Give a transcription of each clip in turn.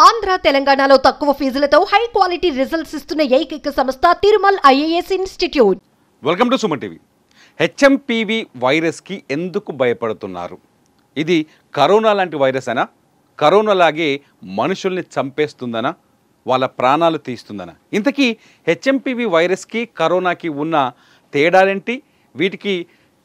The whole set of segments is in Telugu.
ఆంధ్ర తెలంగాణలో తక్కువ ఫీజులతో హై క్వాలిటీ రిజల్ట్స్ ఇస్తున్న ఏకైక సంస్థ Tirumal IAS institute. Welcome to Suman TV. HMPV వైరస్కి ఎందుకు భయపడుతున్నారు? ఇది కరోనా లాంటి వైరస్ అయినా, కరోనా లాగే మనుషుల్ని చంపేస్తుందనా, వాళ్ళ ప్రాణాలు తీస్తుందనా? ఇంతకీ హెచ్ఎంపీవీ వైరస్కి కరోనాకి ఉన్న తేడాలేంటి? వీటికి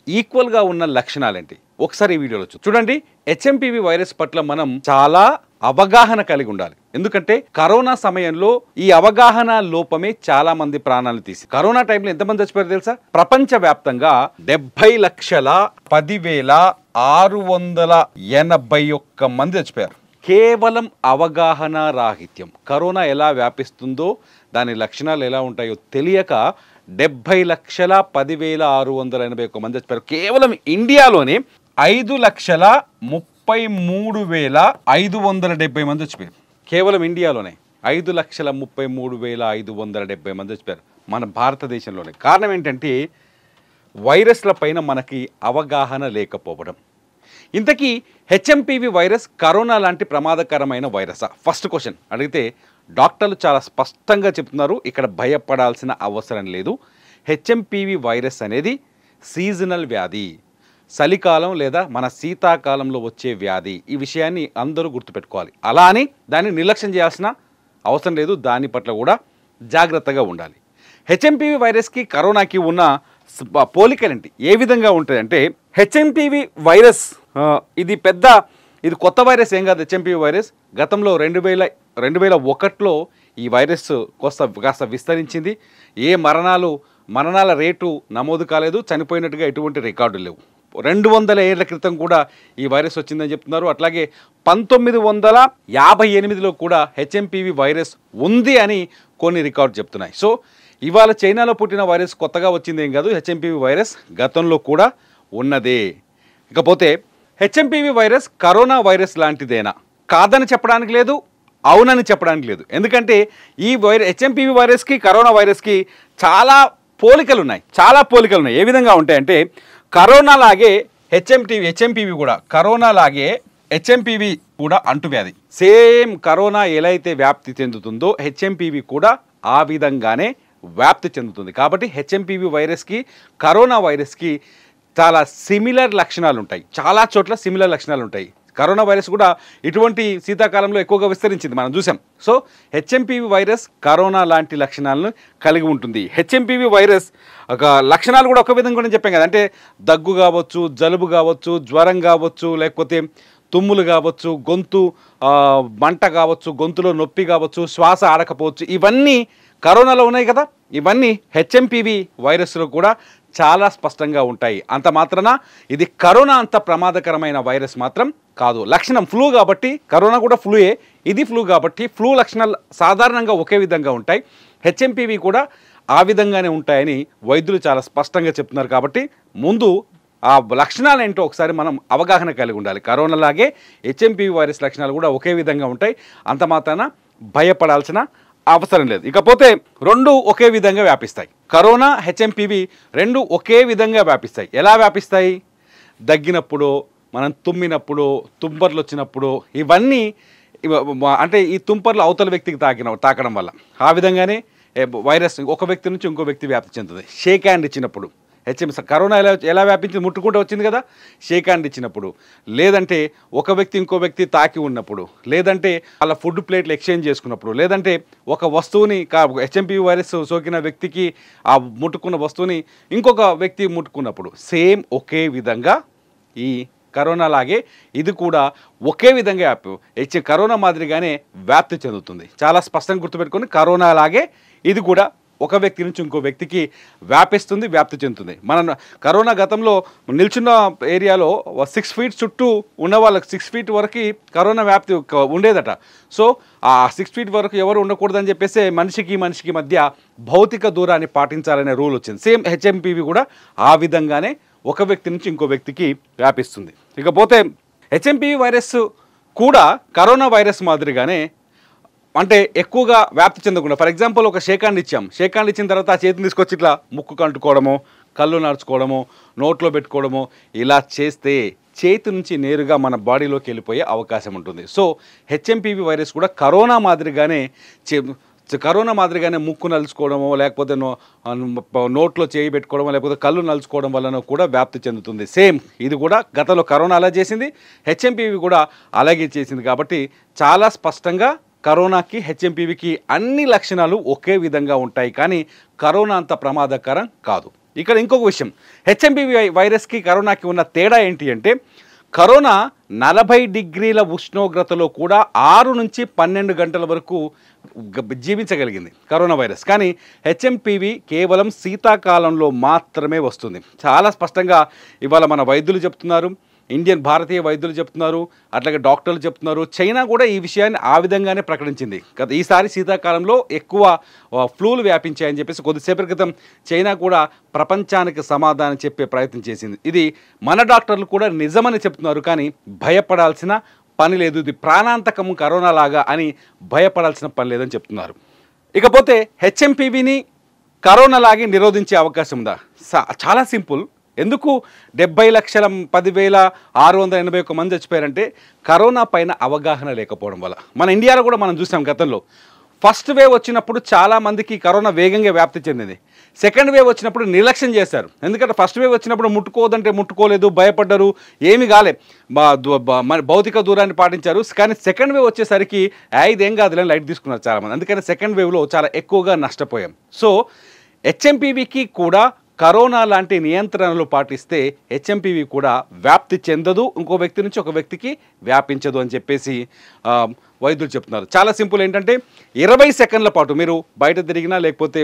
ఈక్వల్గా ఉన్న లక్షణాలేంటి? ఒకసారి ఈ వీడియోలో చూడండి. హెచ్ఎంపీవీ వైరస్ పట్ల మనం చాలా అవగాహన కలిగి ఉండాలి. ఎందుకంటే కరోనా సమయంలో ఈ అవగాహన లోపమే చాలా మంది ప్రాణాలు తీసి. కరోనా టైంలో ఎంతమంది చచ్చిపోయారు తెలుసా? ప్రపంచవ్యాప్తంగా 70,10,681 మంది చచ్చిపోయారు. కేవలం అవగాహన రాహిత్యం. కరోనా ఎలా వ్యాపిస్తుందో, దాని లక్షణాలు ఎలా ఉంటాయో తెలియక 70,10,681 మంది చచ్చిపోయారు. కేవలం ఇండియాలోనే 5,33,570 మంది చచ్చిపోయారు. కేవలం ఇండియాలోనే 5,33,570 మంది చచ్చిపోయారు మన భారతదేశంలోనే. కారణం ఏంటంటే వైరస్ల పైన మనకి అవగాహన లేకపోవడం. ఇంతకీ హెచ్ఎంపీవీ వైరస్ కరోనా లాంటి ప్రమాదకరమైన వైరసా? ఫస్ట్ క్వశ్చన్ అడిగితే డాక్టర్లు చాలా స్పష్టంగా చెప్తున్నారు, ఇక్కడ భయపడాల్సిన అవసరం లేదు. హెచ్ఎంపీవీ వైరస్ అనేది సీజనల్ వ్యాధి, చలికాలం లేదా మన శీతాకాలంలో వచ్చే వ్యాధి. ఈ విషయాన్ని అందరూ గుర్తుపెట్టుకోవాలి. అలా అని దాన్ని నిర్లక్ష్యం చేయాల్సిన అవసరం లేదు. దాని పట్ల కూడా జాగ్రత్తగా ఉండాలి. హెచ్ఎంపీవీ వైరస్కి కరోనాకి ఉన్న పోలికలేంటి? ఏ విధంగా ఉంటుందంటే, హెచ్ఎంపీవీ వైరస్ ఇది కొత్త వైరస్ ఏం కాదు. హెచ్ఎంపీవీ వైరస్ గతంలో 2001లో ఈ వైరస్ కాస్త విస్తరించింది. ఏ మరణాల రేటు నమోదు కాలేదు, చనిపోయినట్టుగా ఎటువంటి రికార్డులు లేవు. 200 ఏళ్ల క్రితం కూడా ఈ వైరస్ వచ్చిందని చెప్తున్నారు. అట్లాగే 1958లో కూడా హెచ్ఎంపీవీ వైరస్ ఉంది అని కొన్ని రికార్డు చెప్తున్నాయి. సో ఇవాళ చైనాలో పుట్టిన వైరస్ కొత్తగా వచ్చింది ఏం కాదు. హెచ్ఎంపీవీ వైరస్ గతంలో కూడా ఉన్నదే. ఇకపోతే హెచ్ఎంపీవీ వైరస్ కరోనా వైరస్ లాంటిదేనా? కాదని చెప్పడానికి లేదు, అవునని చెప్పడానికి లేదు. ఎందుకంటే ఈ హెచ్ఎంపీవీ వైరస్కి కరోనా వైరస్కి చాలా పోలికలు ఉన్నాయి. ఏ విధంగా ఉంటాయంటే, కరోనా లాగే హెచ్ఎంపీవీ కూడా అంటువ్యాధి. సేమ్ కరోనా ఎలా అయితే వ్యాప్తి చెందుతుందో హెచ్ఎంపీవీ కూడా ఆ విధంగానే వ్యాప్తి చెందుతుంది. కాబట్టి హెచ్ఎంపీవీ వైరస్కి కరోనా వైరస్కి చాలా సిమిలర్ లక్షణాలు ఉంటాయి. చాలా చోట్ల సిమిలర్ లక్షణాలు ఉంటాయి. కరోనా వైరస్ కూడా ఇటువంటి శీతాకాలంలో ఎక్కువగా విస్తరించింది, మనం చూసాం. సో హెచ్ఎంపీవీ వైరస్ కరోనా లాంటి లక్షణాలను కలిగి ఉంటుంది. హెచ్ఎంపీవీ వైరస్ లక్షణాలు కూడా ఒక విధంగా చెప్పాం కదా. అంటే దగ్గు కావచ్చు, జలుబు కావచ్చు, జ్వరం కావచ్చు, లేకపోతే తుమ్ములు కావచ్చు, గొంతు మంట కావచ్చు, గొంతులో నొప్పి కావచ్చు, శ్వాస ఆడకపోవచ్చు. ఇవన్నీ కరోనాలో ఉన్నాయి కదా. ఇవన్నీ హెచ్ఎంపీవీ వైరస్లో కూడా చాలా స్పష్టంగా ఉంటాయి. అంత మాత్రాన ఇది కరోనా అంత ప్రమాదకరమైన వైరస్ మాత్రం కాదు. లక్షణం ఫ్లూ కాబట్టి, కరోనా కూడా ఫ్లూయే, ఇది ఫ్లూ కాబట్టి ఫ్లూ లక్షణాలు సాధారణంగా ఒకే విధంగా ఉంటాయి. హెచ్ఎంపీవీ కూడా ఆ విధంగానే ఉంటాయని వైద్యులు చాలా స్పష్టంగా చెప్తున్నారు. కాబట్టి ముందు ఆ లక్షణాలు ఏంటో ఒకసారి మనం అవగాహన కలిగి ఉండాలి. కరోనా లాగే హెచ్ఎంపీవీ వైరస్ లక్షణాలు కూడా ఒకే విధంగా ఉంటాయి. అంత మాత్రాన భయపడాల్సిన అవసరం లేదు. ఇకపోతే రెండు ఒకే విధంగా వ్యాపిస్తాయి. కరోనా, హెచ్ఎంపీవీ రెండు ఒకే విధంగా వ్యాపిస్తాయి. ఎలా వ్యాపిస్తాయి? దగ్గినప్పుడు, మనం తుమ్మినప్పుడు, తుంపర్లు వచ్చినప్పుడు, ఇవన్నీ అంటే ఈ తుంపర్లు అవతల వ్యక్తికి తాకడం వల్ల ఆ విధంగానే వైరస్ ఒక వ్యక్తి నుంచి ఇంకో వ్యక్తి వ్యాప్తి చెందుతుంది. షేక్ హ్యాండ్ ఇచ్చినప్పుడు, కరోనా ఎలా వ్యాపించింది? ముట్టుకుంటూ వచ్చింది కదా. షేక్ హ్యాండ్ ఇచ్చినప్పుడు, లేదంటే ఒక వ్యక్తి ఇంకో వ్యక్తి తాకి ఉన్నప్పుడు, లేదంటే వాళ్ళ ఫుడ్ ప్లేట్లు ఎక్స్చేంజ్ చేసుకున్నప్పుడు, లేదంటే ఒక వస్తువుని హెచ్ఎంపీవీ వైరస్ సోకిన వ్యక్తికి ఆ ముట్టుకున్న వస్తువుని ఇంకొక వ్యక్తి ముట్టుకున్నప్పుడు, సేమ్ ఒకే విధంగా ఈ కరోనా లాగే ఇది కూడా ఒకే విధంగా కరోనా మాదిరిగానే వ్యాప్తి చెందుతుంది. చాలా స్పష్టంగా గుర్తుపెట్టుకొని, కరోనా లాగే ఇది కూడా ఒక వ్యక్తి నుంచి ఇంకో వ్యక్తికి వ్యాప్తి చెందుతుంది. మన కరోనా గతంలో నిల్చున్న ఏరియాలో 6 feet చుట్టూ ఉన్న వాళ్ళకి 6 feet వరకు కరోనా వ్యాప్తి ఉండేదట. సో ఆ 6 feet వరకు ఎవరు ఉండకూడదని చెప్పేసి మనిషికి మధ్య భౌతిక దూరాన్ని పాటించాలనే రూల్ వచ్చింది. సేమ్ హెచ్ఎంపీవీ కూడా ఆ విధంగానే ఒక వ్యక్తి నుంచి ఇంకో వ్యక్తికి వ్యాపిస్తుంది. ఇకపోతే హెచ్ఎంపీవీ వైరస్ కూడా కరోనా వైరస్ మాదిరిగానే అంటే ఎక్కువగా వ్యాప్తి చెందకుండా, ఫర్ ఎగ్జాంపుల్ ఒక షేక్ హ్యాండ్ ఇచ్చిన తర్వాత ఆ చేతిని తీసుకొచ్చి ఇట్లా ముక్కు కంటుకోవడము, కళ్ళు నడుచుకోవడము, నోట్లో పెట్టుకోవడము, ఇలా చేస్తే చేతి నుంచి నేరుగా మన బాడీలోకి వెళ్ళిపోయే అవకాశం ఉంటుంది. సో హెచ్ఎంపీవీ వైరస్ కూడా కరోనా మాదిరిగానే ముక్కు నలుచుకోవడమో, లేకపోతే నోట్లో చేయి పెట్టుకోవడమో, లేకపోతే కళ్ళు నలుచుకోవడం వలన కూడా వ్యాప్తి చెందుతుంది. సేమ్ ఇది కూడా గతంలో కరోనా అలా చేసింది, హెచ్ఎంపీవీ కూడా అలాగే చేసింది. కాబట్టి చాలా స్పష్టంగా కరోనాకి హెచ్ఎంపీవీకి అన్ని లక్షణాలు ఒకే విధంగా ఉంటాయి, కానీ కరోనా అంత ప్రమాదకరం కాదు. ఇక్కడ ఇంకొక విషయం, హెచ్ఎంపీవీ వైరస్కి కరోనాకి ఉన్న తేడా ఏంటి అంటే, కరోనా 40 డిగ్రీల ఉష్ణోగ్రతలో కూడా 6 నుంచి 12 గంటల వరకు జీవించగలిగింది కరోనా వైరస్. కానీ హెచ్ఎంపీవీ కేవలం శీతాకాలంలో మాత్రమే వస్తుంది. చాలా స్పష్టంగా ఇవాళ మన వైద్యులు చెప్తున్నారు, భారతీయ వైద్యులు చెప్తున్నారు, అట్లాగే డాక్టర్లు చెప్తున్నారు. చైనా కూడా ఈ విషయాన్ని ఆ విధంగానే ప్రకటించింది. ఈసారి శీతాకాలంలో ఎక్కువ ఫ్లూలు వ్యాపించాయని చెప్పేసి కొద్దిసేపటి క్రితం చైనా కూడా ప్రపంచానికి సమాధానం చెప్పే ప్రయత్నం చేసింది. ఇది మన డాక్టర్లు కూడా నిజమని చెప్తున్నారు, కానీ భయపడాల్సిన పని లేదు, ఇది ప్రాణాంతకము కరోనా లాగా అని భయపడాల్సిన పని లేదని చెప్తున్నారు. ఇకపోతే హెచ్ఎంపీవీని కరోనా లాగే నిరోధించే అవకాశం ఉందా? చాలా సింపుల్. ఎందుకు 70,10,681 మంది చచ్చిపోయారంటే కరోనా పైన అవగాహన లేకపోవడం వల్ల. మన ఇండియాలో కూడా మనం చూసాం, గతంలో ఫస్ట్ వేవ్ వచ్చినప్పుడు చాలామందికి కరోనా వేగంగా వ్యాప్తి చెందింది. సెకండ్ వేవ్ వచ్చినప్పుడు నిర్లక్ష్యం చేశారు. ఎందుకంటే ఫస్ట్ వేవ్ వచ్చినప్పుడు ముట్టుకోవద్దంటే ముట్టుకోలేదు, భయపడ్డారు, ఏమీ కాలే, భౌతిక దూరాన్ని పాటించారు. కానీ సెకండ్ వేవ్ వచ్చేసరికి ఇదేం కాదులేని లైట్ తీసుకున్నారు చాలామంది. అందుకని సెకండ్ వేవ్లో చాలా ఎక్కువగా నష్టపోయాం. సో హెచ్ఎంపీవీకి కూడా కరోనా లాంటి నియంత్రణలు పాటిస్తే హెచ్ఎంపీవీ కూడా వ్యాప్తి చెందదు, ఇంకో వ్యక్తి నుంచి ఒక వ్యక్తికి వ్యాపించదు అని చెప్పేసి వైద్యులు చెప్తున్నారు. చాలా సింపుల్. ఏంటంటే 20 సెకండ్ల పాటు మీరు బయట తిరిగినా, లేకపోతే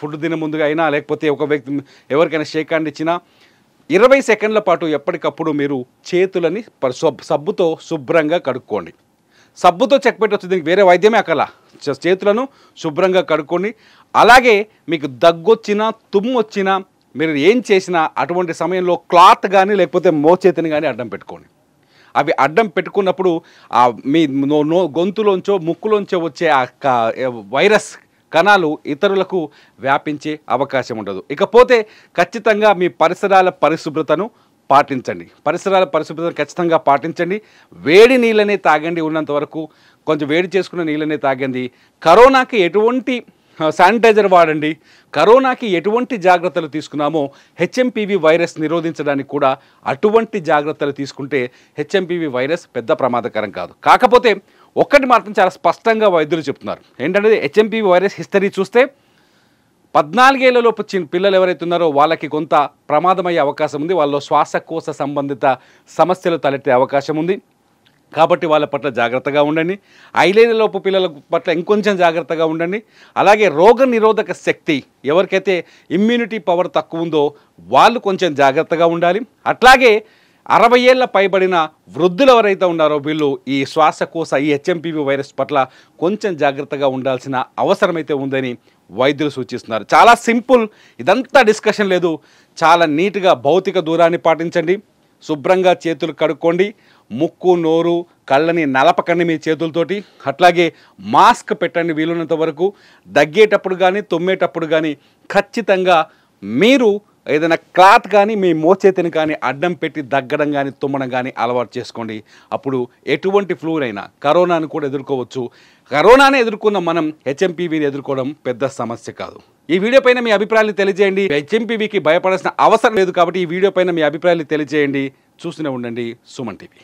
ఫుడ్ తిన ముందుగా అయినా, లేకపోతే ఒక వ్యక్తి ఎవరికైనా షేక్ హ్యాండ్ ఇచ్చినా 20 సెకండ్ల పాటు ఎప్పటికప్పుడు మీరు చేతులని సబ్బుతో శుభ్రంగా కడుక్కోండి. సబ్బుతో చెక్ పెట్టవచ్చు, దీనికి వేరే వైద్యమే అక్కలా. చేతులను శుభ్రంగా కడుక్కోండి. అలాగే మీకు దగ్గొచ్చినా, తుమ్ము వచ్చినా, మీరు ఏం చేసినా అటువంటి సమయంలో క్లాత్ కానీ లేకపోతే మోచేతిని కానీ అడ్డం పెట్టుకోండి. అవి అడ్డం పెట్టుకున్నప్పుడు మీ గొంతులోంచో ముక్కులోంచో వచ్చే ఆ వైరస్ కణాలు ఇతరులకు వ్యాపించే అవకాశం ఉండదు. ఇకపోతే ఖచ్చితంగా మీ పరిసరాల పరిశుభ్రతను పాటించండి. ఖచ్చితంగా పాటించండి. వేడి నీళ్ళనే తాగండి, ఉన్నంత వరకు కొంచెం వేడి చేసుకున్న నీళ్ళనే తాగండి. కరోనాకి ఎటువంటి శానిటైజర్ వాడండి. కరోనాకి ఎటువంటి జాగ్రత్తలు తీసుకున్నామో హెచ్ఎంపీవీ వైరస్ నిరోధించడానికి కూడా అటువంటి జాగ్రత్తలు తీసుకుంటే హెచ్ఎంపీవీ వైరస్ పెద్ద ప్రమాదకరం కాదు. కాకపోతే ఒక్కటి మాత్రం చాలా స్పష్టంగా వైద్యులు చెప్తున్నారు. ఏంటంటే హెచ్ఎంపీవీ వైరస్ హిస్టరీ చూస్తే 14 ఏళ్లలోపు పిల్లలు ఎవరైతే ఉన్నారో వాళ్ళకి కొంత ప్రమాదమయ్యే అవకాశం ఉంది. వాళ్ళలో శ్వాసకోశ సంబంధిత సమస్యలు తలెత్తే అవకాశం ఉంది. కాబట్టి వాళ్ళ పట్ల జాగ్రత్తగా ఉండండి. 5 ఏళ్లలోపు పిల్లల పట్ల ఇంకొంచెం జాగ్రత్తగా ఉండండి. అలాగే రోగ నిరోధక శక్తి ఎవరికైతే ఇమ్యూనిటీ పవర్ తక్కువ ఉందో వాళ్ళు కొంచెం జాగ్రత్తగా ఉండాలి. అట్లాగే 60 ఏళ్ల పైబడిన వృద్ధులు ఎవరైతే ఉన్నారో వీళ్ళు ఈ శ్వాసకోశ ఈ హెచ్ఎంపీవీ వైరస్ పట్ల కొంచెం జాగ్రత్తగా ఉండాల్సిన అవసరమైతే ఉందని వైద్యులు సూచిస్తున్నారు. చాలా సింపుల్, ఇదంతా డిస్కషన్ లేదు. చాలా నీట్గా భౌతిక దూరాన్ని పాటించండి, శుభ్రంగా చేతులు కడుక్కోండి, ముక్కు నోరు కళ్ళని నలపకండి మీ చేతులతోటి. అట్లాగే మాస్క్ పెట్టండి వీలున్నంత వరకు. దగ్గేటప్పుడు కానీ తుమ్మేటప్పుడు కానీ ఖచ్చితంగా మీరు ఏదైనా క్లాత్ కానీ మీ మోచేతిని కానీ అడ్డం పెట్టి దగ్గడం కానీ తుమ్మడం కానీ అలవాటు చేసుకోండి. అప్పుడు ఎటువంటి ఫ్లూనైనా కరోనాను కూడా ఎదుర్కోవచ్చు. కరోనాని ఎదుర్కొన్న మనం హెచ్ఎంపీవీని ఎదుర్కోవడం పెద్ద సమస్య కాదు. ఈ వీడియో పైన మీ అభిప్రాయాలు తెలియజేయండి. హెచ్ఎంపీవీకి భయపడాల్సిన అవసరం లేదు కాబట్టి ఈ వీడియో పైన మీ అభిప్రాయాలు తెలియజేయండి. చూస్తూనే ఉండండి సుమన్ టీవీ.